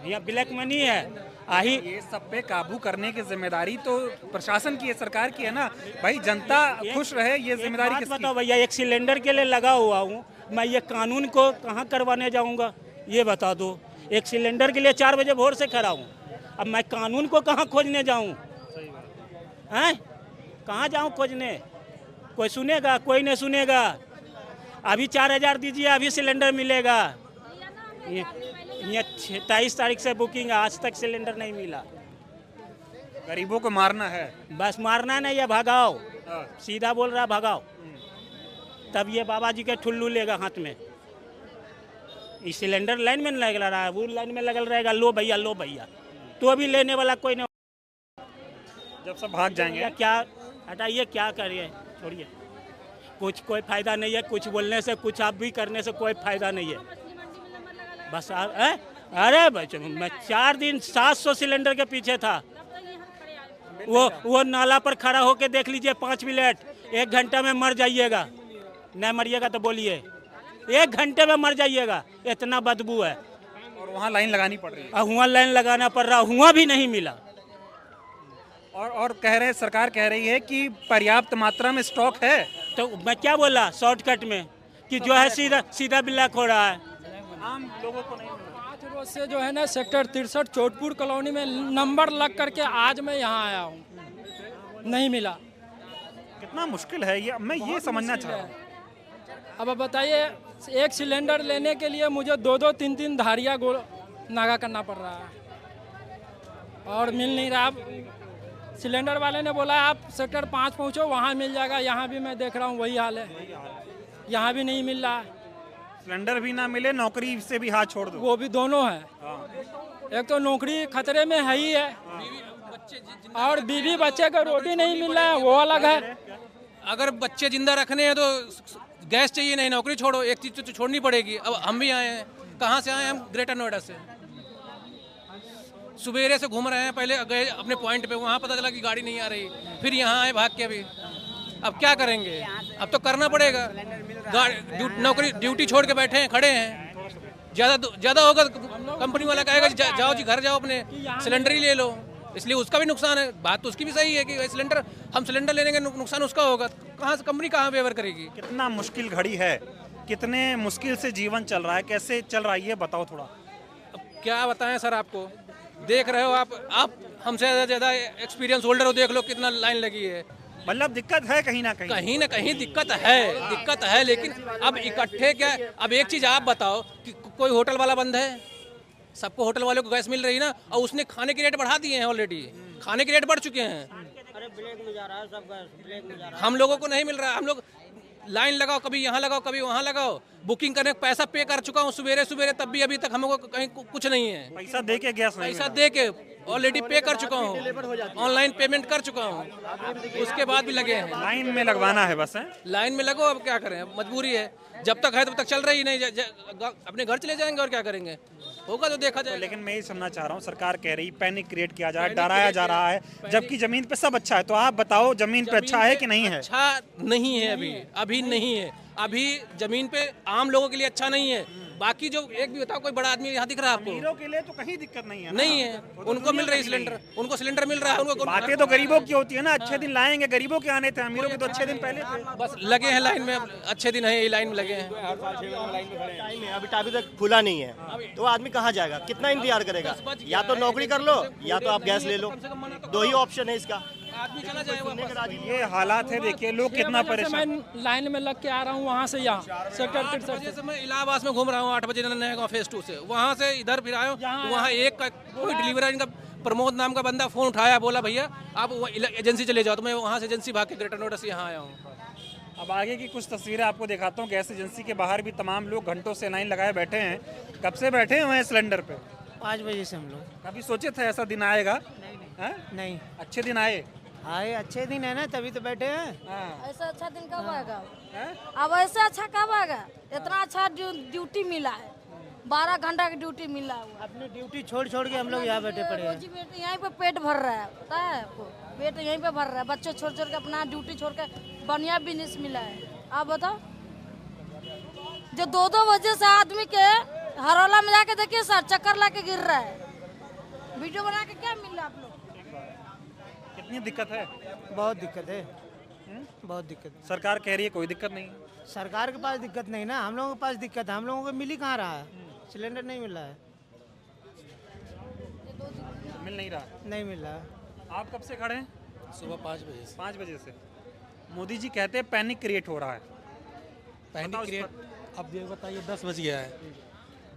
यहाँ ब्लैक मनी है। ये सब पे काबू करने की जिम्मेदारी तो प्रशासन की है, सरकार की है ना भाई। जनता खुश रहे, ये जिम्मेदारी किसकी? बताओ भैया, एक सिलेंडर के लिए लगा हुआ हूँ मैं, ये कानून को कहाँ करवाने जाऊँगा? ये बता दो। एक सिलेंडर के लिए 4 बजे भोर से खड़ा हूँ, अब मैं कानून को कहाँ खोजने जाऊँ? हैं, कहाँ जाऊँ खोजने? कोई सुनेगा? कोई नहीं सुनेगा। अभी 4000 दीजिए, अभी सिलेंडर मिलेगा। ये 27 तारीख से बुकिंग है, आज तक सिलेंडर नहीं मिला। गरीबों को मारना है, बस मारना नहीं है, भगाओ। सीधा बोल रहा, भगाओ। तब ये बाबा जी के ठुल्लू लेगा हाथ में। इस सिलेंडर लाइन में लग रहा है, वो लाइन में लगल रहेगा, लो भैया लो भैया, तो अभी लेने वाला कोई नहीं। जब सब भाग जाएंगे क्या हटाइए, क्या करिए, छोड़िए। कोई फायदा नहीं है, कुछ बोलने से, कुछ आप भी करने से कोई फायदा नहीं है। बस अरे बच्चे, मैं 4 दिन 700 सिलेंडर के पीछे था। वो नाला पर खड़ा होके देख लीजिए, 5 मिनट, 1 घंटा में मर जाइएगा। नहीं मरिएगा तो बोलिए, 1 घंटे में मर जाइएगा, इतना बदबू है। और वहाँ लाइन लगानी पड़ रही है। वहाँ लाइन लगाना पड़ रहा, वहाँ भी नहीं मिला। और कह रहे, सरकार कह रही है कि पर्याप्त मात्रा में स्टॉक है। तो मैं क्या बोला शॉर्टकट में कि जो है सीधा ब्लैक हो रहा है। आम लोगों को नहीं। 5 रोज से जो है ना सेक्टर 63 चोटपुर कॉलोनी में नंबर लग करके आज मैं यहाँ आया हूँ, नहीं मिला। कितना मुश्किल है ये, मैं ये समझना चाह रहा हूँ। अब बताइए, एक सिलेंडर लेने के लिए मुझे 2-2, 3-3 धारियाँ नागा करना पड़ रहा है और मिल नहीं रहा। सिलेंडर वाले ने बोला आप सेक्टर 5 पहुँचो, वहाँ मिल जाएगा। यहाँ भी मैं देख रहा हूँ वही हाल है, यहाँ भी नहीं मिल रहा है। सिलेंडर भी ना मिले, नौकरी से भी हाथ छोड़ दो। वो भी दोनों है। एक तो नौकरी खतरे में है ही है, और बीवी बच्चे को रोटी नहीं मिल रहा है, वो अलग है। अगर बच्चे जिंदा रखने हैं तो गैस चाहिए, नहीं नौकरी छोड़ो, एक चीज़ तो छोड़नी पड़ेगी। अब हम भी आए हैं, कहाँ से आए हैं? हम ग्रेटर नोएडा से। सुबेरे से घूम रहे हैं, पहले गए अपने पॉइंट पे, वहाँ पता चला कि गाड़ी नहीं आ रही, फिर यहाँ आए भाग के। अभी अब क्या करेंगे? अब तो करना पड़ेगा। नौकरी ड्यूटी छोड़ के बैठे हैं, खड़े हैं। ज़्यादा होगा कंपनी वाला कहेगा जाओ जी घर जाओ अपने सिलेंडर ही ले लो, इसलिए उसका भी नुकसान है। बात तो उसकी भी सही है कि सिलेंडर हम सिलेंडर लेने का नुकसान उसका होगा, कहाँ से कंपनी कहाँ फेवर करेगी। कितना मुश्किल घड़ी है, कितने मुश्किल से जीवन चल रहा है, कैसे चल रहा है ये बताओ थोड़ा। अब क्या बताएं सर, आपको देख रहे हो आप हमसे ज़्यादा एक्सपीरियंस होल्डर हो, देख लो कितना लाइन लगी है। मतलब दिक्कत है कहीं ना कहीं दिक्कत है, लेकिन अब इकट्ठे क्या, अब एक चीज़ आप बताओ कि कोई होटल वाला बंद है, सबको होटल वालों को गैस मिल रही ना, और उसने खाने के रेट बढ़ा दिए हैं, ऑलरेडी खाने के रेट बढ़ चुके हैं। अरे ब्लैक में जा रहा है सब गैस, ब्लैक में जा रहा है। हम लोगों को नहीं मिल रहा, हम लोग लाइन लगाओ, कभी यहाँ लगाओ कभी वहाँ लगाओ, बुकिंग करने का पैसा पे कर चुका हूँ सवेरे, तब भी अभी तक हमको कहीं कुछ नहीं है। पैसा दे के गैस पैसा दे के ऑलरेडी पे कर चुका हूँ, ऑनलाइन पेमेंट कर चुका हूँ, उसके बाद भी लगे हैं। लाइन में लगवाना है बस, है लाइन में लगो, अब क्या करें, मजबूरी है, जब तक है तब तक चल रही नहीं, अपने घर चले जाएंगे और क्या करेंगे, होगा तो देखा जाए। लेकिन मैं ये सुनना चाह रहा हूँ, सरकार कह रही पैनिक क्रिएट किया जा रहा है, डराया जा रहा है, जबकि जमीन पे सब अच्छा है। तो आप बताओ जमीन पे अच्छा है कि नहीं है? अच्छा नहीं है, अभी नहीं है, अभी जमीन पे आम लोगों के लिए अच्छा नहीं है। बाकी जो एक भी बताओ, कोई बड़ा आदमी यहाँ दिख रहा है आपको? अमीरों के लिए तो कहीं दिक्कत नहीं है, नहीं है, उनको मिल रही सिलेंडर, उनको सिलेंडर मिल रहा है, उनको बातें तो गरीबों की होती है ना, अच्छे दिन लाएंगे, गरीबों के आने थे, अमीरों के तो अच्छे दिन पहले थे। बस लगे हैं लाइन में, अच्छे दिन है, ये लाइन में लगे हैं। टाइम है, अभी तक खुला नहीं है, तो आदमी कहाँ जाएगा, कितना इंतजार करेगा? या तो नौकरी कर लो या तो आप गैस ले लो, दो ही ऑप्शन है इसका। आदमी चला जाएगा। ये हालात है, देखिए लोग कितना परेशान। मैं लाइन में लग के आ रहा हूँ वहाँ से यहाँ सेक्टर से मैं इलाहाबाद में घूम रहा हूँ 8 बजे नया गाँव फेज 2 से, वहाँ से इधर फिर आया हूँ, वहाँ एक कोई डिलीवरी इनका प्रमोद नाम का बंदा फोन उठाया, बोला भैया आप एजेंसी चले जाओ, तो मैं वहाँ से एजेंसी भाग के ग्रेटर नोएडा से यहाँ आया हूँ। अब आगे की कुछ तस्वीरें आपको दिखाता हूँ। गैस एजेंसी के बाहर भी तमाम लोग घंटों से लाइन लगाए बैठे हैं। कब से बैठे हुए हैं सिलेंडर पे? 5 बजे से हम लोग। कभी सोचे थे ऐसा दिन आएगा? नहीं। अच्छे दिन आए? अच्छे दिन है ना, तभी तो बैठे हैं। ऐसा अच्छा दिन कब आएगा? अब ऐसा अच्छा कब आएगा? इतना अच्छा ड्यूटी मिला है, 12 घंटा की ड्यूटी मिला हुआ। अपनी ड्यूटी छोड़ के हम लोग यहाँ बैठे पड़े हैं। यहीं पे पेट भर रहा है, पता है आपको, पेट यहीं पे भर रहा है। बच्चे छोड़ के अपना ड्यूटी छोड़ के बढ़िया बिजनेस मिला है। आप बताओ, जो 2-2 बजे से आदमी के हरौला में जाके देखिए सर, चक्कर ला के गिर रहा है। वीडियो बना के क्या मिल रहा है आप लोग? कितनी दिक्कत है? बहुत दिक्कत है, बहुत दिक्कत। सरकार कह रही है कोई दिक्कत नहीं। सरकार के पास दिक्कत नहीं ना, हम लोगों के पास दिक्कत है। हम लोगों को मिल ही कहाँ रहा है, सिलेंडर नहीं मिल रहा है। मिल नहीं रहा? नहीं मिल रहा। आप कब से खड़े हैं? सुबह 5 बजे से। 5 बजे से। मोदी जी कहते हैं पैनिक क्रिएट हो रहा है। पैनिक क्रिएट, अब ये बताइए 10 बज गया है,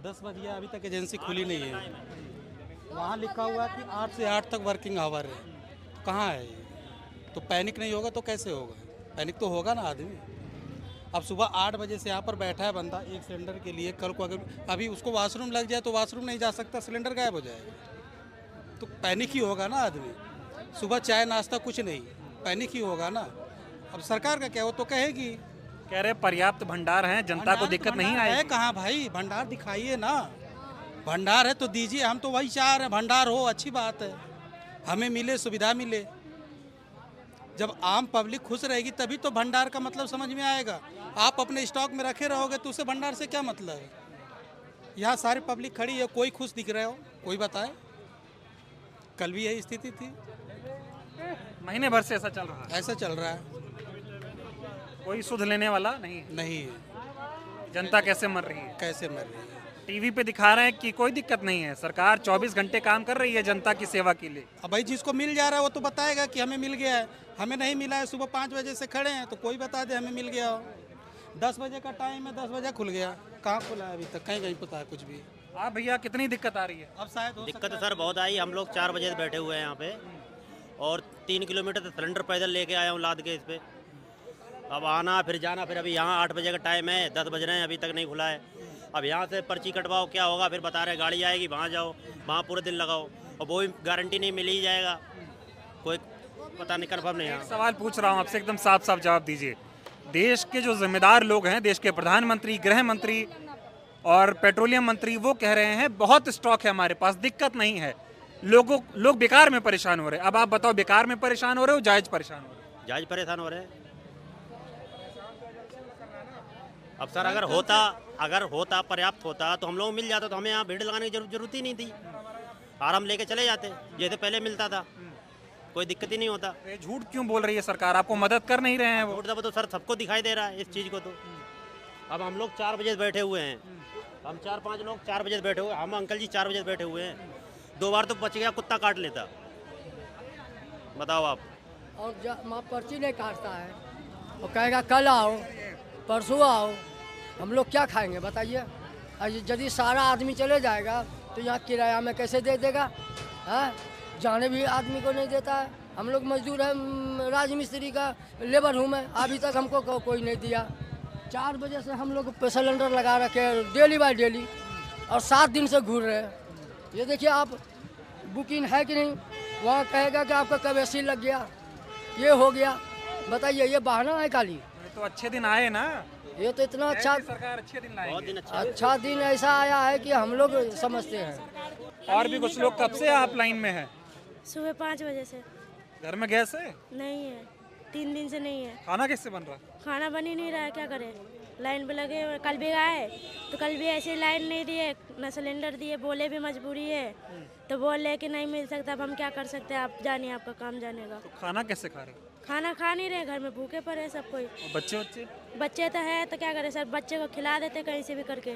10 बज गया, अभी तक एजेंसी खुली नहीं है। वहाँ लिखा हुआ है कि 8 से 8 तक वर्किंग आवर है, कहाँ है ये? तो पैनिक नहीं होगा तो कैसे होगा? पैनिक तो होगा ना आदमी। अब सुबह 8 बजे से यहाँ पर बैठा है बंदा एक सिलेंडर के लिए, कल को अगर अभी उसको वॉशरूम लग जाए तो वॉशरूम नहीं जा सकता, सिलेंडर गायब हो जाएगा, तो पैनिक ही होगा ना आदमी। सुबह चाय नाश्ता कुछ नहीं, पैनिक ही होगा ना। अब सरकार का क्या, वो तो कहेगी, कह रहे पर्याप्त भंडार हैं, जनता को दिक्कत नहीं आएगी। है कहाँ भाई, भंडार दिखाइए ना, भंडार है तो दीजिए, हम तो वही चाह रहे हैं, भंडार हो अच्छी बात है, हमें मिले, सुविधा मिले। जब आम पब्लिक खुश रहेगी तभी तो भंडार का मतलब समझ में आएगा। आप अपने स्टॉक में रखे रहोगे तो उसे भंडार से क्या मतलब है? यहाँ सारी पब्लिक खड़ी है, कोई खुश दिख रहे हो, कोई बताए? कल भी यही स्थिति थी, महीने भर से ऐसा चल रहा है। ऐसा चल रहा है, कोई सुध लेने वाला नहीं है। जनता कैसे मर रही है? कैसे मर रही है? टीवी पे दिखा रहे हैं कि कोई दिक्कत नहीं है, सरकार 24 घंटे काम कर रही है जनता की सेवा के लिए। अब भाई जिसको मिल जा रहा है वो तो बताएगा कि हमें मिल गया है, हमें नहीं मिला है। सुबह 5 बजे से खड़े हैं तो कोई बता दे हमें मिल गया हो। 10 बजे का टाइम है, 10 बजे खुल गया, कहाँ खुला है अभी तक? कहीं पता है कुछ भी। आप भैया कितनी दिक्कत आ रही है? अब शायद दिक्कत तो सर बहुत आई। हम लोग 4 बजे से बैठे हुए हैं यहाँ पे, और 3 किलोमीटर तो सिलेंडर पैदल लेके आया हूँ लाद के इस पे। अब आना फिर जाना, फिर अभी यहाँ 8 बजे का टाइम है, 10 बज रहे हैं, अभी तक नहीं खुला है। अब यहाँ से पर्ची कटवाओ, क्या होगा? फिर बता रहे गाड़ी आएगी, वहाँ जाओ, वहाँ पूरे दिन लगाओ, और वो भी गारंटी नहीं मिल ही जाएगा, कोई पता नहीं, कन्फर्म नहीं है। सवाल पूछ रहा हूँ आपसे, एकदम साफ साफ जवाब दीजिए। देश के जो जिम्मेदार लोग हैं, देश के प्रधानमंत्री, गृह मंत्री और पेट्रोलियम मंत्री, वो कह रहे हैं बहुत स्टॉक है हमारे पास, दिक्कत नहीं है। लोग बेकार में परेशान हो रहे हैं। अब आप बताओ, बेकार में परेशान हो रहे हो, जायज परेशान हो रहे हो? जायज परेशान हो रहे हैं। अब सर अगर होता पर्याप्त होता तो हम लोग मिल जाता, तो हमें यहाँ भीड़ लगाने की जरूरत ही नहीं थी। आराम लेके चले जाते जैसे पहले मिलता था, कोई दिक्कत ही नहीं होता। ये झूठ क्यों बोल रही है सरकार? आपको मदद कर नहीं रहे हैं वो? झूठ तो सर सबको दिखाई दे रहा है इस चीज़ को। तो अब हम लोग 4 बजे बैठे हुए हैं, हम 4-5 लोग 4 बजे बैठे हुए, हम अंकल जी 4 बजे बैठे हुए हैं। 2 बार तो बच गया, कुत्ता काट लेता। बताओ आप। और माँ पर्ची नहीं काटता है, वो कहेगा कल आओ, परसों आओ, हम लोग क्या खाएंगे बताइए? यदि सारा आदमी चले जाएगा तो यहाँ किराया में कैसे दे देगा? हाँ, जाने भी आदमी को नहीं देता है। हम लोग मजदूर हैं, राजमिस्त्री का लेबर हूँ मैं, अभी तक हमको कोई नहीं दिया। 4 बजे से हम लोग सिलेंडर लगा रखे हैं डेली बाय डेली, और 7 दिन से घूर रहे हैं। ये देखिए आप, बुकिंग है कि नहीं? वहाँ कहेगा कि आपका कब एसी लग गया, ये हो गया। बताइए, ये बहाना है खाली? तो अच्छे दिन आए ना, ये तो इतना अच्छा सरकार अच्छे दिन लाएगी। अच्छा दिन ऐसा आया है कि हम लोग समझते हैं। और भी कुछ लोग, कब से आप लाइन में हैं? सुबह 5 बजे से। घर में गैस है? नहीं है, 3 दिन से नहीं है। खाना कैसे बन रहा? खाना बन ही नहीं रहा है, क्या करें? लाइन पे लगे हुए, कल भी आए तो कल भी ऐसे लाइन नहीं दिए, न सिलेंडर दिए, बोले भी मजबूरी है तो बोले कि नहीं मिल सकता। अब हम क्या कर सकते हैं, आप जानिए, आपका काम जानेगा। तो खाना कैसे खा रहे? खाना खा नहीं रहे, घर में भूखे पड़े हैं सब कोई। बच्चे तो है तो क्या करें सर, बच्चे को खिला देते कहीं से भी करके।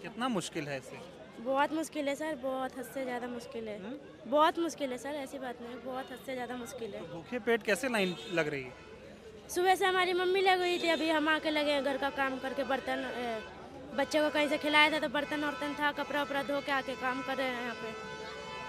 कितना मुश्किल है इसे? बहुत मुश्किल है सर, बहुत हद से ज़्यादा मुश्किल है। बहुत मुश्किल है सर, ऐसी बात नहीं, बहुत हद से ज़्यादा मुश्किल है। भूखे पेट कैसे लाइन लग रही है? सुबह से हमारी मम्मी लग गई थी, अभी हम आके लगे हैं घर का काम करके। बर्तन बच्चे को कहीं से खिलाया था तो बर्तन वर्तन था, कपड़ा वपड़ा धो के आके काम कर रहे हैं यहाँ पे।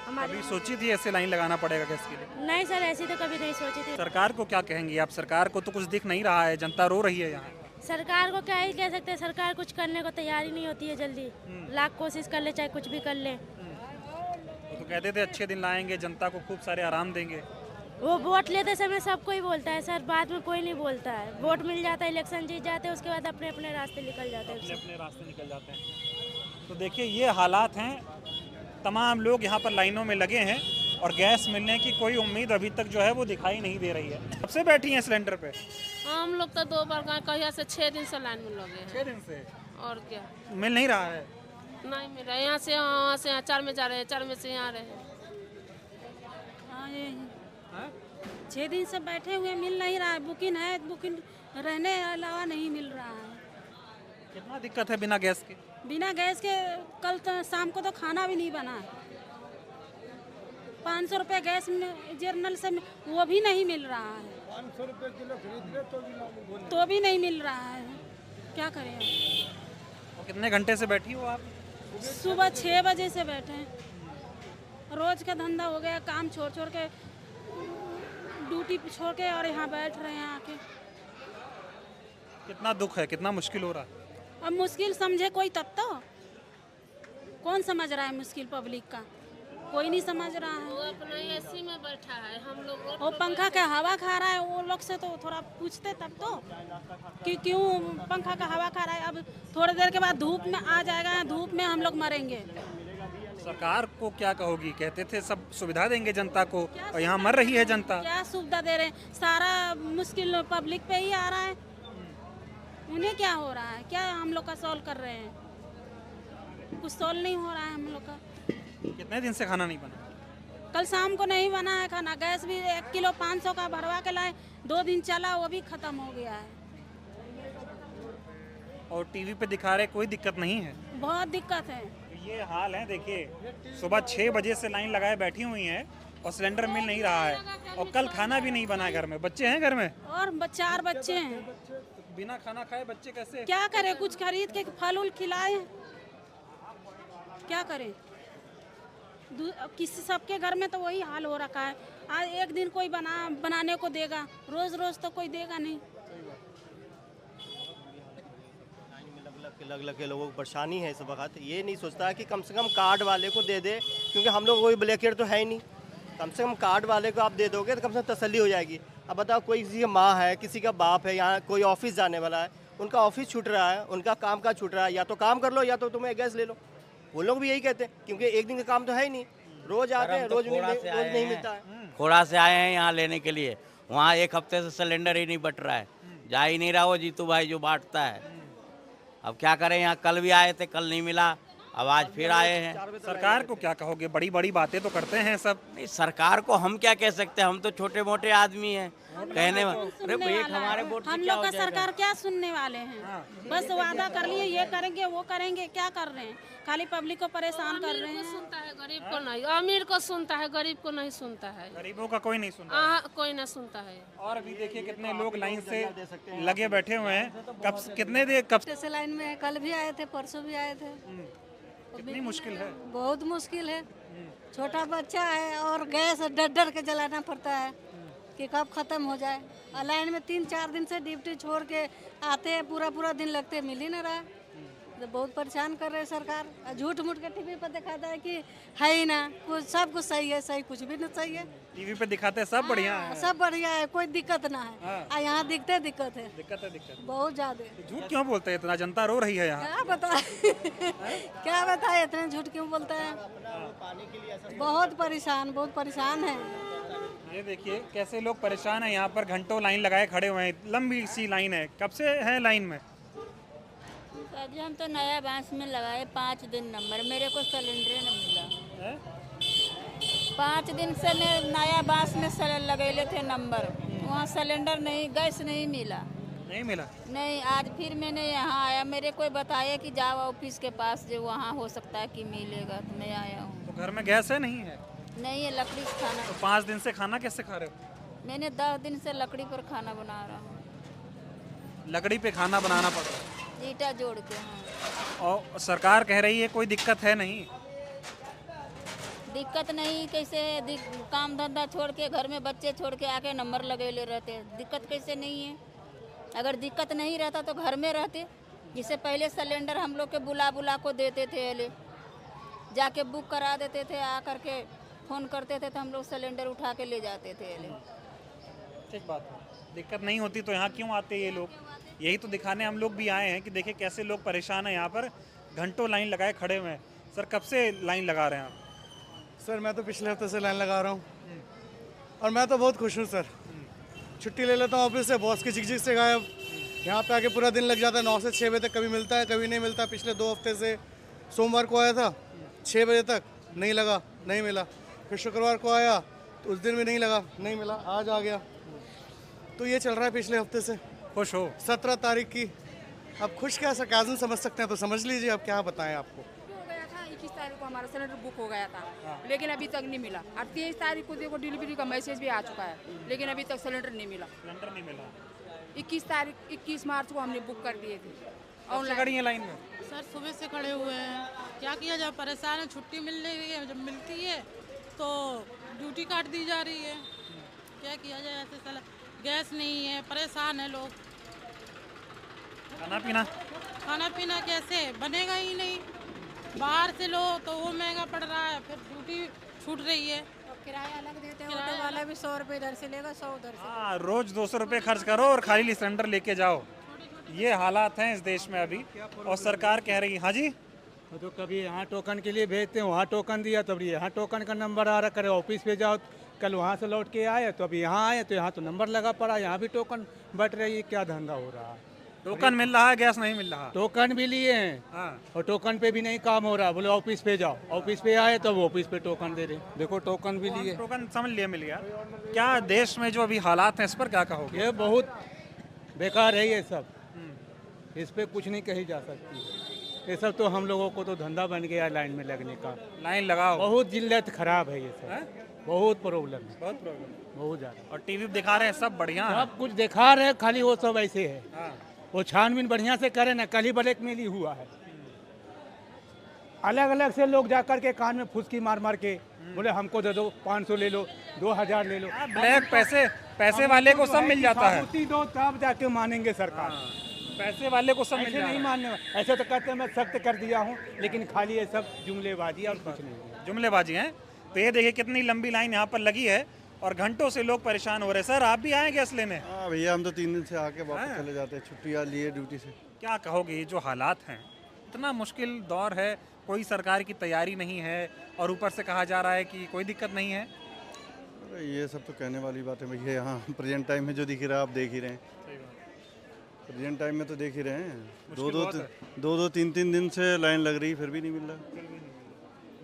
कभी सोची थी ऐसे लाइन लगाना पड़ेगा गैस के लिए? नहीं सर, ऐसी तो कभी नहीं सोची थी। सरकार को क्या कहेंगी आप? सरकार को तो कुछ दिख नहीं रहा है, जनता रो रही है यहाँ। सरकार को क्या ही कह सकते हैं, सरकार कुछ करने को तैयार ही नहीं होती है जल्दी। लाख कोशिश कर ले, चाहे कुछ भी कर ले। तो कहते थे अच्छे दिन लाएंगे, जनता को खूब सारे आराम देंगे। वो वोट लेते समय सब कोई बोलता है सर, बाद में कोई नहीं बोलता है। वोट मिल जाता है, इलेक्शन जीत जाते हैं, उसके बाद अपने अपने रास्ते निकल जाते हैं। अपने रास्ते निकल जाते हैं। तो देखिए, ये हालात हैं। तमाम लोग यहाँ पर लाइनों में लगे हैं और गैस मिलने की कोई उम्मीद अभी तक जो है वो दिखाई नहीं दे रही है। कब से बैठी हैं सिलेंडर पे? हम लोग तो 2 बार कहिया से 6 दिन से लाइन में लगे हैं। 6 दिन से? और क्या, मिल नहीं रहा है? नहीं मिल रहा है। यहाँ से वहाँ से यहाँ 4 में जा रहे हैं, 4 में से यहाँ रहे हैं। 6 दिन से बैठे हुए, मिल नहीं रहा है। बुकिंग है, बुकिंग रहने अलावा नहीं मिल रहा है। कितना दिक्कत है बिना गैस के? बिना गैस के कल तो शाम को तो खाना भी नहीं बना। 500 रुपये गैस में जर्नल से वो भी नहीं मिल रहा है। 500 रुपये किलो खरीद ले तो भी नहीं मिल रहा है, क्या करें? और कितने घंटे से बैठी हो आप? सुबह 6 बजे से बैठे हैं। रोज का धंधा हो गया, काम छोड़ छोड़ के, ड्यूटी छोड़ के और यहाँ बैठ रहे हैं आके। कितना दुख है, कितना मुश्किल हो रहा है? अब मुश्किल समझे कोई तब तो। कौन समझ रहा है मुश्किल पब्लिक का? कोई नहीं समझ रहा है। वो अपना एसी में बैठा है, हम लोग वो पंखा का हवा खा रहा है। वो लोग से तो थोड़ा पूछते तब तो कि क्यों पंखा का हवा खा रहा है। अब थोड़ी देर के बाद धूप में आ जाएगा, धूप में हम लोग मरेंगे। सरकार को क्या कहोगी? कहते थे सब सुविधा देंगे जनता को, और यहाँ मर रही है जनता। क्या सुविधा दे रहे हैं? सारा मुश्किल पब्लिक पे ही आ रहा है। उन्हें क्या हो रहा है? क्या हम लोग का सॉल्व कर रहे हैं? कुछ सॉल्व नहीं हो रहा है हम लोग का। कितने दिन से खाना नहीं बना? कल शाम को नहीं बना है खाना। गैस भी 1 किलो 500 का भरवा के लाए, 2 दिन चला, वो भी खत्म हो गया है। और टीवी पे दिखा रहे कोई दिक्कत नहीं है? बहुत दिक्कत है। ये हाल है, देखिए सुबह 6 बजे से लाइन लगाए बैठी हुई हैं और सिलेंडर मिल नहीं रहा है, और कल खाना भी नहीं बना है घर में। बच्चे हैं घर में? और 4 बच्चे हैं। बिना खाना खाए बच्चे कैसे? क्या करें? कुछ खरीद के फल उल खिलाए, क्या करें? किसी सबके घर में तो वही हाल हो रखा है। आज एक दिन कोई बनाने को देगा, रोज रोज तो कोई देगा नहीं। लग के लोगों को परेशानी है इस वक्त। ये नहीं सोचता कि कम से कम कार्ड वाले को दे दे, क्योंकि हम लोग कोई ब्लैकेट तो है ही नहीं। कम से कम कार्ड वाले को आप दे दोगे तो कम से कम तसल्ली हो जाएगी। अब बताओ, कोई किसी की माँ है, किसी का बाप है, यहाँ कोई ऑफिस जाने वाला है, उनका ऑफिस छूट रहा है, उनका काम का छूट रहा है, या तो काम कर लो या तो तुम्हें गैस ले लो। वो लोग भी यही कहते हैं, क्योंकि एक दिन का काम तो है ही नहीं। रोज आते हैं, रोज नहीं मिलता है। खोड़ा से आए हैं यहाँ लेने के लिए। वहाँ 1 हफ्ते से सिलेंडर ही नहीं बट रहा है, जा ही नहीं रहा वो जीतू भाई जो बांटता है। अब क्या करें, यहाँ कल भी आए थे, कल नहीं मिला, अब आज फिर आए हैं। सरकार को क्या कहोगे? बड़ी बड़ी बातें तो करते हैं सब। नहीं, सरकार को हम क्या कह सकते हैं, हम तो छोटे मोटे आदमी हैं कहने में। अरे भैया हमारे वोट से हम क्या लोग हो का सरकार क्या सुनने वाले हैं? बस वादा कर लिए, ये करेंगे वो करेंगे, क्या कर रहे हैं? खाली पब्लिक को परेशान कर रहे हैं। सुनता है गरीब को नहीं, अमीर को सुनता है, गरीब को नहीं सुनता है। गरीबों का कोई नहीं सुनता। कोई ना सुनता है। और अभी देखिए कितने लोग लाइन से लगे बैठे हुए हैं। कितने देर कब से लाइन में? कल भी आए थे, परसों भी आए थे। कितनी मुश्किल है? बहुत मुश्किल है। छोटा बच्चा है और गैस डर डर के जलाना पड़ता है कि कब खत्म हो जाए। और लाइन में 3-4 दिन से ड्यूटी छोड़ के आते हैं, पूरा पूरा दिन लगते, मिल ही ना रहा। तो बहुत परेशान कर रहे हैं सरकार। झूठ मूठ के टीवी पर दिखाता है कि है ही ना कुछ, सब कुछ सही है, सही कुछ भी नहीं सही है। टीवी पे दिखाते हैं सब बढ़िया है, सब बढ़िया है, कोई दिक्कत ना है। और यहाँ दिखते दिक्कत है, दिक्कत बहुत ज्यादा। झूठ क्यों बोलते हैं? इतना जनता रो रही है यहाँ। क्या बताए क्या बताए, इतने झूठ क्यों बोलते हैं? बहुत परेशान है। ये देखिए कैसे लोग परेशान हैं। यहाँ पर घंटों लाइन लगाए खड़े हुए हैं, लंबी सी लाइन है। कब से है लाइन में? जी हम तो नया बांस में लगाए 5 दिन नंबर, मेरे को सिलेंडर नहीं मिला। 5 दिन से मैं नया बांस में लगेले थे नंबर, वहाँ सिलेंडर नहीं, गैस नहीं मिला। नहीं, आज फिर मैंने यहाँ आया, मेरे कोई बताया कि जाओ ऑफिस के पास, जो वहाँ हो सकता है कि मिलेगा, तो मैं आया हूँ। तो घर में गैस है? नहीं है। नहीं है, लकड़ी से खाना। तो 5 दिन से खाना कैसे खा रहे हो? मैंने 10 दिन से लकड़ी पर खाना बना रहा हूँ। लकड़ी पे खाना बनाना पड़ रहा है, ईटा जोड़ के। हाँ। और सरकार कह रही है कोई दिक्कत है नहीं। दिक्कत नहीं कैसे? काम धंधा छोड़ के घर में बच्चे छोड़ के आके नंबर लगे ले रहते, दिक्कत कैसे नहीं है? अगर दिक्कत नहीं रहता तो घर में रहते। जिससे पहले सिलेंडर हम लोग के बुला बुला को देते थे, जाके बुक करा देते थे, आ करके फ़ोन करते थे तो हम लोग सिलेंडर उठा के ले जाते थे। ठीक बात है, दिक्कत नहीं होती तो यहाँ क्यों आते ये लोग? यही तो दिखाने हम लोग भी आए हैं कि देखिए कैसे लोग परेशान हैं। यहाँ पर घंटों लाइन लगाए खड़े हुए हैं। सर कब से लाइन लगा रहे हैं आप? सर मैं तो पिछले हफ्ते से लाइन लगा रहा हूँ और मैं तो बहुत खुश हूँ सर। छुट्टी ले लेता हूँ ऑफिस से, बॉस की झिकझिक से गायब। यहाँ पे आके पूरा दिन लग जाता है, 9 से 6 बजे तक। कभी मिलता है, कभी नहीं मिलता। पिछले 2 हफ्ते से सोमवार को आया था 6 बजे तक, नहीं लगा, नहीं मिला। फिर शुक्रवार को आया तो उस दिन भी नहीं लगा, नहीं मिला। आज आ गया, तो ये चल रहा है पिछले हफ्ते से। खुश हो? 17 तारीख की। अब खुश क्या सरकाज़म समझ सकते हैं तो समझ लीजिए, अब क्या बताएं आपको। 21 तारीख को हमारा सिलेंडर बुक हो गया था, लेकिन अभी तक नहीं मिला। और 23 तारीख को देखो डिलीवरी का मैसेज भी आ चुका है, लेकिन अभी तक सिलेंडर नहीं मिला। 21 मार्च को हमने बुक कर दिए थे ऑनलाइन। खड़ी है लाइन में सर, सुबह से खड़े हुए हैं। क्या किया जाए, परेशान है। छुट्टी मिल रही है, जब मिलती है तो ड्यूटी काट दी जा रही है। क्या किया जाए, ऐसे साला गैस नहीं है, परेशान है लोग। खाना पीना कैसे बनेगा ही नहीं, बाहर से लो तो वो महंगा पड़ रहा है, फिर ड्यूटी छूट रही है। किराया अलग देते हैं, ऑटो वाला भी 100 रुपये इधर से लेगा, 100 उधर से। हाँ, रोज 200 रुपये खर्च करो और खाली सिलेंडर लेके जाओ। ये हालात हैं इस देश में अभी, और सरकार कह रही है। हाँ जी, तो कभी यहाँ टोकन के लिए भेजते हैं, वहाँ टोकन दिया तो अभी यहाँ टोकन का नंबर आ रहा, करे ऑफिस पे जाओ, कल वहाँ से लौट के आए तो अभी यहाँ आए तो यहाँ तो नंबर लगा पड़ा, यहाँ भी टोकन बट रही है। क्या धंधा हो रहा है? टोकन मिल रहा है, गैस नहीं मिल रहा। टोकन भी लिए हैं और टोकन पे भी नहीं काम हो रहा। बोले ऑफिस पे जाओ, ऑफिस पे आए तो वो ऑफिस पे टोकन दे रहे। देखो टोकन भी लिए, टोकन समझ लिया, मिल गया। क्या देश में जो अभी हालात हैं इस पर क्या कहोगे? ये बहुत बेकार है ये सब, इस पे कुछ नहीं कही जा सकती। ये सब तो हम लोगों को तो धंधा बन गया है लाइन में लगने का। लाइन लगाओ, बहुत जिल्लत खराब है ये सब, बहुत प्रॉब्लम है, बहुत ज़्यादा। और टीवी दिखा रहे हैं सब बढ़िया है, सब कुछ दिखा रहे हैं, खाली वो सब ऐसे है। वो छानबीन बढ़िया से करे ना, कल ही ब्लैक मेल ही हुआ है। अलग अलग से लोग जा कर के कान में फुसकी मार मार के बोले हमको दे दो, 500 ले लो, 2000 ले लो। ब्लैक पैसे वाले को सब मिल जाता है। दो तब जाके मानेंगे सरकार, पैसे वाले को सब मिल ऐसे जाता नहीं है। मानने। ऐसे तो कहते हैं मैं सख्त कर दिया हूँ, लेकिन खाली ये सब जुमलेबाजी और कुछ नहीं। जुमलेबाजी है। तो ये देखिए कितनी लंबी लाइन यहाँ पर लगी है और घंटों से लोग परेशान हो रहे हैं। सर आप भी आए गैस लेने? हाँ भैया, हम तो 3 दिन से आके वापस चले जाते हैं, छुट्टियाँ लिए ड्यूटी से। क्या कहोगे, ये जो हालात हैं, इतना मुश्किल दौर है, कोई सरकार की तैयारी नहीं है और ऊपर से कहा जा रहा है कि कोई दिक्कत नहीं है। अरे ये सब तो कहने वाली बात है भैया, यहाँ प्रेजेंट टाइम में जो दिख रहा है आप देख ही रहे हैं। प्रेजेंट टाइम में तो देख ही रहे हैं, मुश्किल बहुत है। दो तीन दिन से लाइन लग रही, फिर भी नहीं मिल रहा।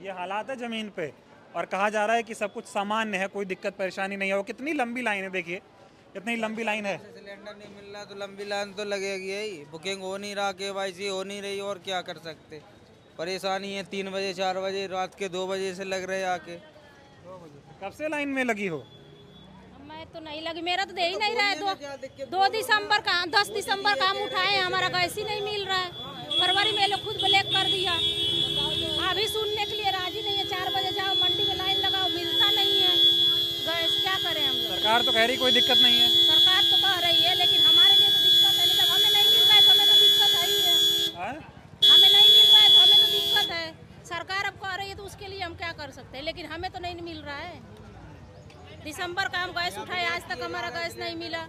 ये हालात है ज़मीन पे, और कहा जा रहा है कि सब कुछ सामान्य है, कोई दिक्कत परेशानी नहीं है। वो कितनी लंबी लाइन है, देखिए इतनी लंबी लाइन है। सिलेंडर नहीं मिल रहा तो लंबी लाइन तो लगेगी ही, बुकिंग हो नहीं रहा, KYC हो नहीं रही, और क्या कर सकते। परेशानी है, 3 बजे 4 बजे रात के 2 बजे से लग रहे आके। कब से लाइन में लगी हो? मैं तो नहीं लगी, मेरा तो दे ही नहीं रहा है। 2 दिसंबर का 10 दिसंबर का हम उठाए, हमारा गैस ही नहीं मिल रहा है। फरवरी में लोग खुद ब्लैक कर दिया, अभी सुनने के लिए राजी नहीं है। 4 बजे जाओ मंडी में लाइन लगाओ, मिलता नहीं है गैस, क्या करें हम लोग। सरकार तो कह रही कोई दिक्कत नहीं है। सरकार तो कह रही है, लेकिन हमारे लिए तो दिक्कत है। जब हमें नहीं मिल रहा है तो हमें तो दिक्कत है ही है। हमें नहीं मिल रहा है तो हमें तो दिक्कत है। सरकार अब कह रही है तो उसके लिए हम क्या कर सकते हैं, लेकिन हमें तो नहीं मिल रहा है। दिसंबर का हम गैस उठाए, आज तक हमारा गैस नहीं मिला।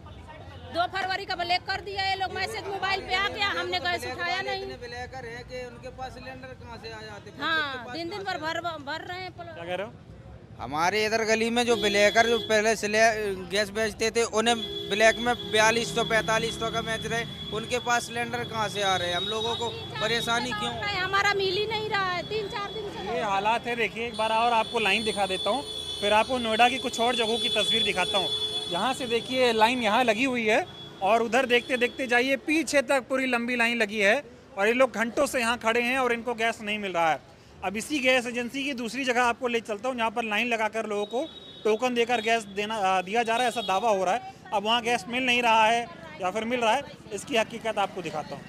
2 फरवरी का ब्लैक कर दिया है लोग, मैसेज मोबाइल पे आ गया, हमने गैस उठाया नहीं। ब्लैकर है कि उनके पास सिलेंडर कहाँ से आ जाते हैं? हाँ, दिन भर भर रहे हैं। क्या कह रहे हो? हमारे इधर गली में जो ब्लैकर जो पहले गैस बेचते थे, उन्हें ब्लैक में 4200 4500 का बेच रहे, उनके पास सिलेंडर कहाँ से आ रहे हैं? हम लोगों को परेशानी क्यों? हमारा मिल ही नहीं रहा है 3-4 दिन से। ये हालात है, देखिए एक बार और आपको लाइन दिखा देता हूँ, फिर आपको नोएडा की कुछ और जगहों की तस्वीर दिखाता हूँ। यहाँ से देखिए लाइन यहाँ लगी हुई है, और उधर देखते देखते जाइए, पीछे तक पूरी लंबी लाइन लगी है, और ये लोग घंटों से यहाँ खड़े हैं और इनको गैस नहीं मिल रहा है। अब इसी गैस एजेंसी की दूसरी जगह आपको ले चलता हूँ, जहाँ पर लाइन लगाकर लोगों को टोकन देकर गैस दिया जा रहा है, ऐसा दावा हो रहा है। अब वहाँ गैस मिल नहीं रहा है या फिर मिल रहा है, इसकी हकीकत आपको दिखाता हूँ।